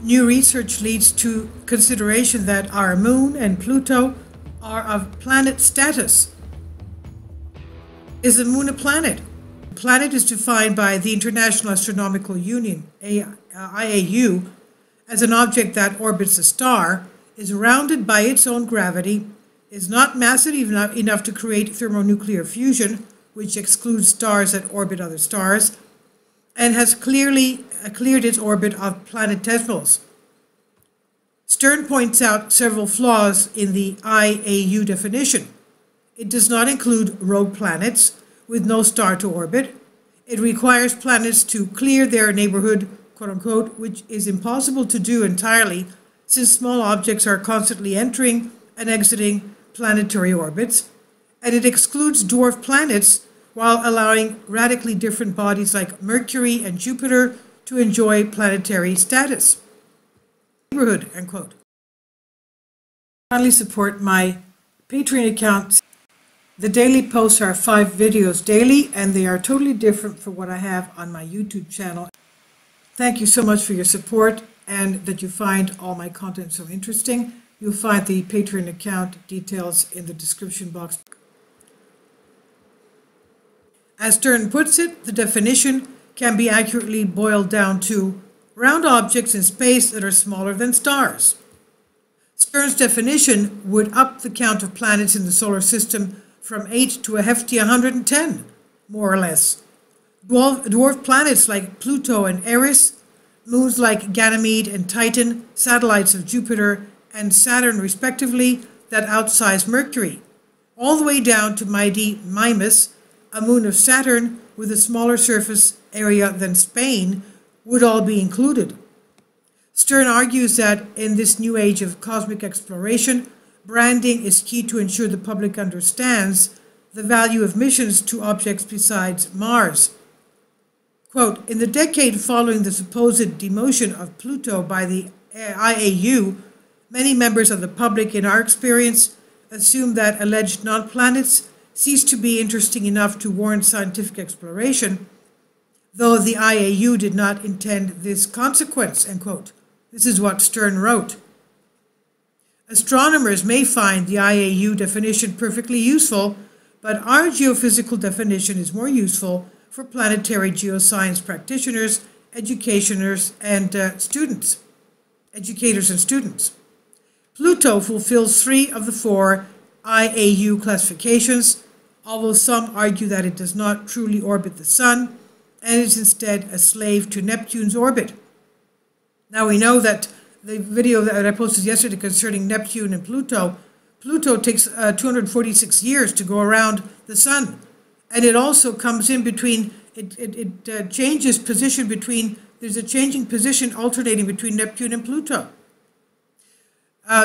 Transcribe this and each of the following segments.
New research leads to consideration that our moon and Pluto are of planet status. Is the moon a planet? A planet is defined by the International Astronomical Union, IAU, as an object that orbits a star, is rounded by its own gravity, is not massive enough to create thermonuclear fusion, which excludes stars that orbit other stars, and has cleared its orbit of planetesimals. Stern points out several flaws in the IAU definition. It does not include rogue planets with no star to orbit. It requires planets to clear their neighborhood, quote unquote, which is impossible to do entirely since small objects are constantly entering and exiting planetary orbits. And it excludes dwarf planets while allowing radically different bodies like Mercury and Jupiter to enjoy planetary status. Neighborhood, end quote. Kindly support my Patreon account. The daily posts are 5 videos daily, and they are totally different from what I have on my YouTube channel. Thank you so much for your support and that you find all my content so interesting. You'll find the Patreon account details in the description box. As Stern puts it, the definition can be accurately boiled down to round objects in space that are smaller than stars. Stern's definition would up the count of planets in the solar system from 8 to a hefty 110, more or less. Dwarf planets like Pluto and Eris, moons like Ganymede and Titan, satellites of Jupiter and Saturn respectively that outsize Mercury, all the way down to mighty Mimas, a moon of Saturn with a smaller surface area than Spain, would all be included. Stern argues that in this new age of cosmic exploration, branding is key to ensure the public understands the value of missions to objects besides Mars. Quote, in the decade following the supposed demotion of Pluto by the IAU, many members of the public, in our experience, assumed that alleged non-planets ceased to be interesting enough to warrant scientific exploration, though the IAU did not intend this consequence, end quote. This is what Stern wrote. Astronomers may find the IAU definition perfectly useful, but our geophysical definition is more useful for planetary geoscience practitioners, educators, and students. Pluto fulfills 3 of the 4 IAU classifications, although some argue that it does not truly orbit the Sun and is instead a slave to Neptune's orbit. Now we know that the video that I posted yesterday concerning Neptune and Pluto takes 246 years to go around the Sun. And it also comes in between, it changes position between, there's a changing position alternating between Neptune and Pluto.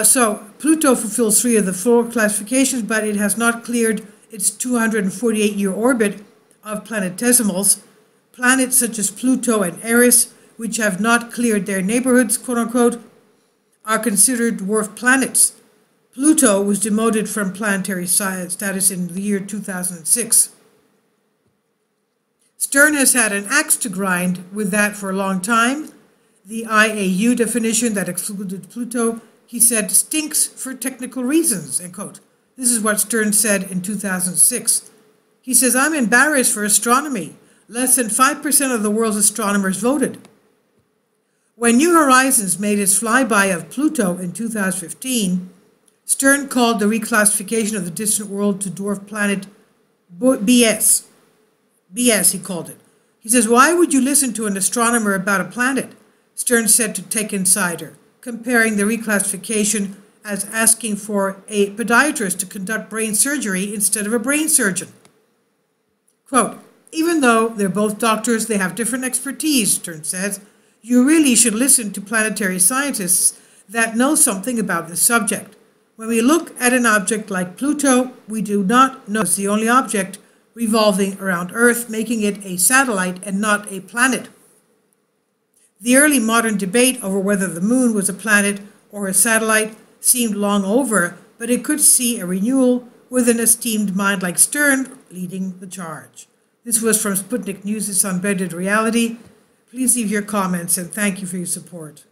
So Pluto fulfills 3 of the 4 classifications, but it has not cleared its 248-year orbit of planetesimals. Planets such as Pluto and Eris, which have not cleared their neighborhoods, quote-unquote, are considered dwarf planets. Pluto was demoted from planetary status in the year 2006. Stern has had an axe to grind with that for a long time. The IAU definition that excluded Pluto, he said, stinks for technical reasons, end quote. This is what Stern said in 2006. He says, I'm embarrassed for astronomy. Less than 5% of the world's astronomers voted. When New Horizons made its flyby of Pluto in 2015, Stern called the reclassification of the distant world to dwarf planet BS. BS, he called it. He says, why would you listen to an astronomer about a planet? Stern said to Tech Insider, comparing the reclassification as asking for a podiatrist to conduct brain surgery instead of a brain surgeon. Quote, even though they're both doctors, they have different expertise, Stern says. You really should listen to planetary scientists that know something about the subject. When we look at an object like Pluto, we do not know it's the only object revolving around Earth, making it a satellite and not a planet. The early modern debate over whether the moon was a planet or a satellite seemed long over, but it could see a renewal with an esteemed mind like Stern leading the charge. This was from Sputnik News' Unbended Reality. Please leave your comments and thank you for your support.